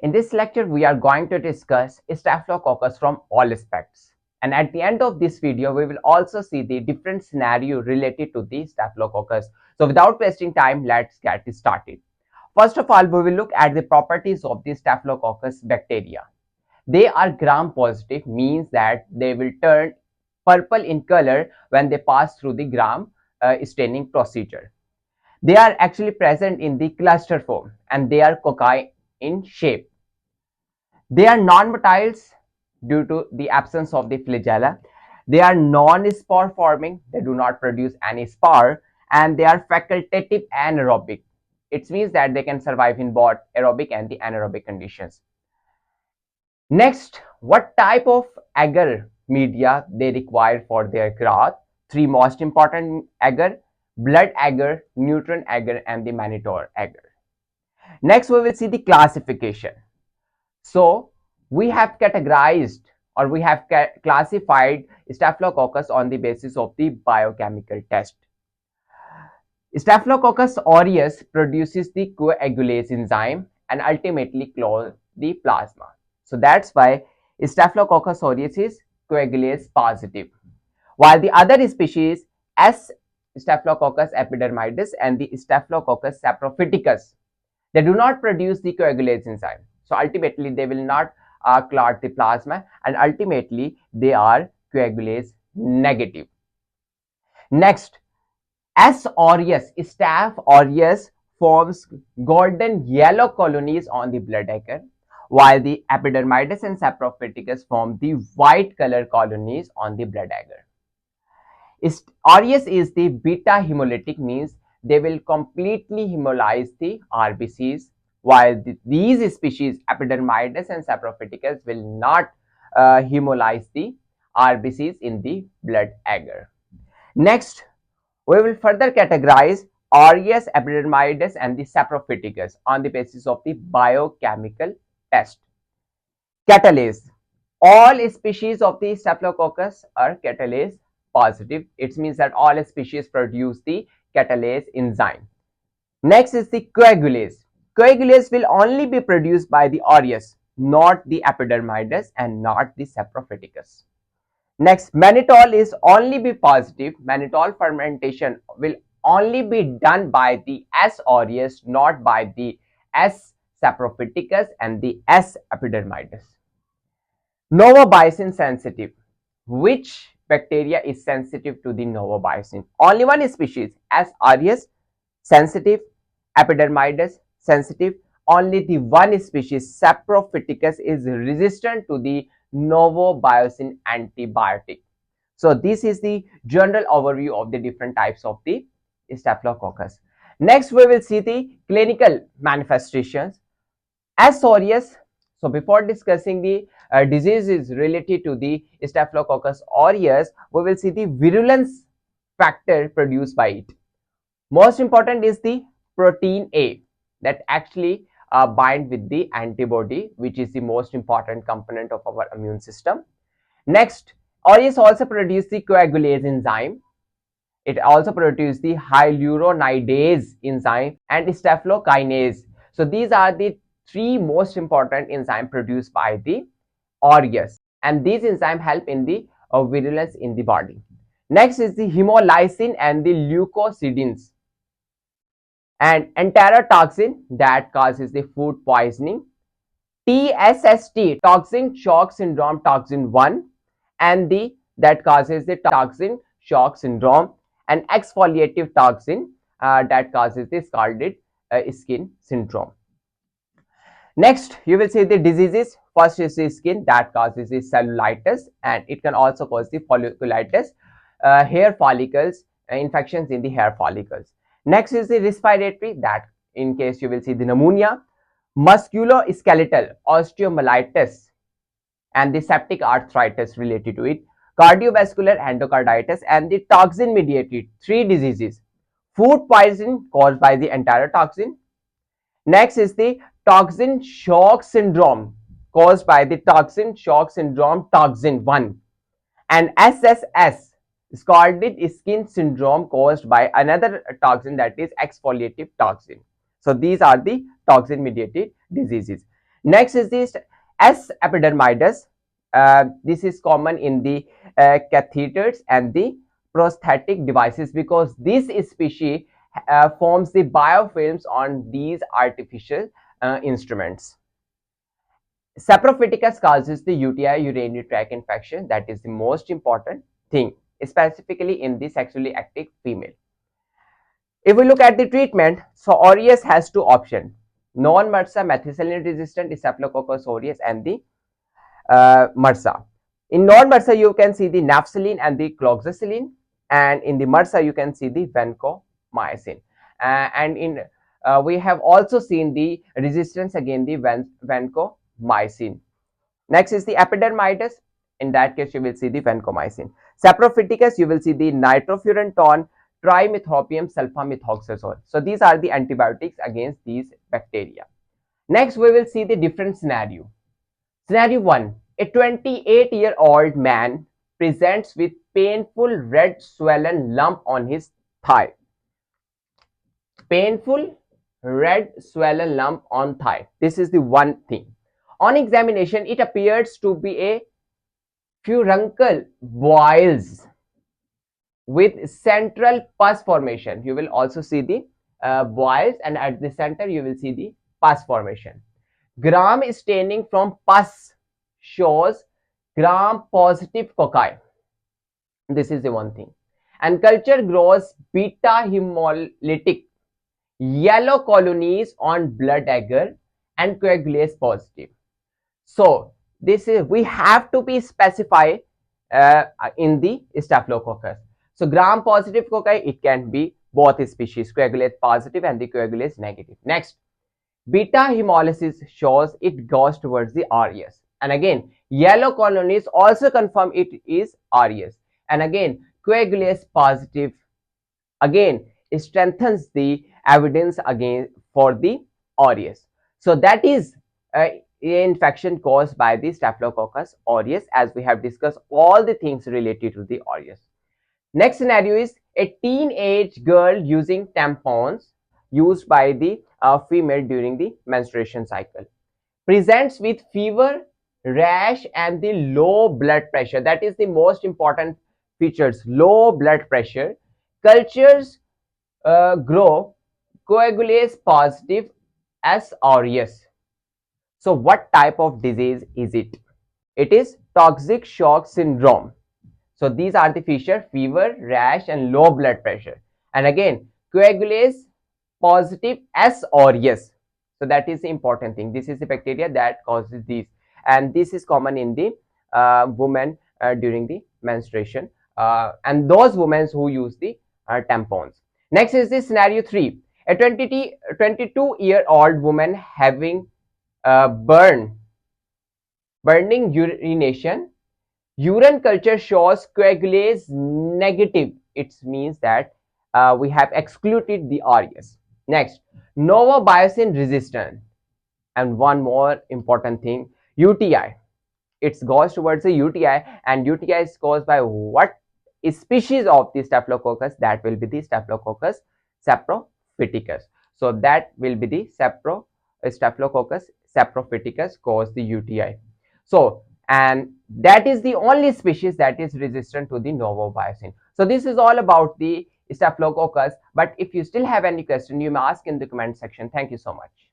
In this lecture, we are going to discuss Staphylococcus from all aspects. And at the end of this video, we will also see the different scenario related to the Staphylococcus. So without wasting time, let's get started. First of all, we will look at the properties of the Staphylococcus bacteria. They are gram-positive, means that they will turn purple in color when they pass through the gram staining procedure. They are actually present in the cluster form and they are cocci in shape. They are non-motiles due to the absence of the flagella. They are non-spore forming, they do not produce any spore, and they are facultative anaerobic. It means that they can survive in both aerobic and the anaerobic conditions. Next, what type of agar media they require for their growth? Three most important agar: blood agar, neutron agar, and the monitor agar. Next, we will see the classification. So we have categorized or we have classified Staphylococcus on the basis of the biochemical test. Staphylococcus aureus produces the coagulase enzyme and ultimately clots the plasma. So that's why Staphylococcus aureus is coagulase positive, while the other species S. Staphylococcus epidermidis and the Staphylococcus saprophyticus, they do not produce the coagulase enzyme. So ultimately, they will not clot the plasma and ultimately they are coagulase negative. Next, S. aureus, Staph aureus forms golden yellow colonies on the blood agar, while the epidermidis and saprophyticus form the white color colonies on the blood agar. Aureus is the beta hemolytic, means they will completely hemolyze the RBCs, while these species epidermidis and saprophyticus will not hemolyze the RBCs in the blood agar. Next, we will further categorize aureus, epidermidis, and the saprophyticus on the basis of the biochemical test. Catalase. All species of the Staphylococcus are catalase positive. It means that all species produce the catalase enzyme. Next is the coagulase. Coagulase will only be produced by the aureus, not the epidermidis and not the saprophyticus. Next, mannitol is only be positive. Mannitol fermentation will only be done by the S. aureus, not by the S. saprophyticus and the S. epidermidis. Novobiocin sensitive. Which bacteria is sensitive to the novobiocin? Only one species, S. aureus, sensitive, epidermidis, sensitive. Only the one species, saprophyticus, is resistant to the novobiocin antibiotic. So this is the general overview of the different types of the Staphylococcus. Next, we will see the clinical manifestations. S. aureus. So before discussing the diseases related to the Staphylococcus aureus, we will see the virulence factor produced by it. Most important is the protein A that actually bind with the antibody, which is the most important component of our immune system. Next, aureus also produce the coagulase enzyme. It also produces the hyaluronidase enzyme and staphylokinase. So these are the three most important enzymes produced by the aureus, and these enzymes help in the virulence in the body. Next is the hemolysin and the leukocidins and enterotoxin that causes the food poisoning. TSST, toxin shock syndrome toxin 1, and the that causes the toxin shock syndrome, and exfoliative toxin that causes the scalded skin syndrome. Next, you will see the diseases. First is the skin that causes the cellulitis, and it can also cause the folliculitis, hair follicles, infections in the hair follicles. Next is the respiratory, that in case you will see the pneumonia, musculoskeletal osteomyelitis, and the septic arthritis related to it, cardiovascular endocarditis, and the toxin mediated three diseases: food poisoning caused by the enterotoxin. Next is the toxin shock syndrome caused by the toxin shock syndrome toxin 1, and SSS, scalded skin syndrome, caused by another toxin, that is exfoliative toxin. So these are the toxin mediated diseases. Next is this S. epidermidis. This is common in the catheters and the prosthetic devices because this species forms the biofilms on these artificial instruments. Saprophyticus causes the UTI, urinary tract infection. That is the most important thing, specifically in the sexually active female. If we look at the treatment, so aureus has two options: non-MRSA methicillin-resistant Staphylococcus aureus and the MRSA. In non-MRSA, you can see the nafcillin and the cloxacillin, and in the MRSA, you can see the vancomycin. And in we have also seen the resistance against the vancomycin. Next is the epidermidis. In that case, you will see the vancomycin. Saprophyticus, you will see the nitrofurantoin, trimethoprim, sulfamethoxazole. So these are the antibiotics against these bacteria. Next, we will see the different scenario. Scenario 1. A 28-year-old man presents with painful red swollen lump on his thigh. Painful red swollen lump on thigh. This is the one thing. On examination, it appears to be a furuncle boils with central pus formation. You will also see the boils, and at the center you will see the pus formation. Gram staining from pus shows gram positive cocci. This is the one thing. And culture grows beta hemolytic yellow colonies on blood agar and coagulase positive. So this is, we have to be specified in the staphylococcus. So gram positive cocci, it can be both species, coagulase positive and the coagulase negative. Next, beta hemolysis shows it goes towards the aureus. And again, yellow colonies also confirm it is aureus. And again, coagulase positive again strengthens the evidence again for the aureus. So that is infection caused by the staphylococcus aureus, as we have discussed all the things related to the aureus. Next scenario is a teenage girl using tampons used by the female during the menstruation cycle. Presents with fever, rash and the low blood pressure. That is the most important features, low blood pressure. Cultures grow coagulase positive as aureus. So what type of disease is it? It is toxic shock syndrome. So these are the features: fever, rash and low blood pressure. And again, coagulase positive S aureus. So that is the important thing. This is the bacteria that causes these, and this is common in the women during the menstruation and those women who use the tampons. Next is the scenario 3. A 22-year-old woman having burning urination. Urine culture shows coagulase negative. It means that we have excluded the aureus. Next, novobiocin resistant. And one more important thing, UTI. It goes towards the UTI, and UTI is caused by what species of the staphylococcus? That will be the Staphylococcus saprophyticus. So that will be the Staphylococcus saprophyticus cause the UTI. So, and that is the only species that is resistant to the novobiocin. So this is all about the staphylococcus. But if you still have any question, you may ask in the comment section. Thank you so much.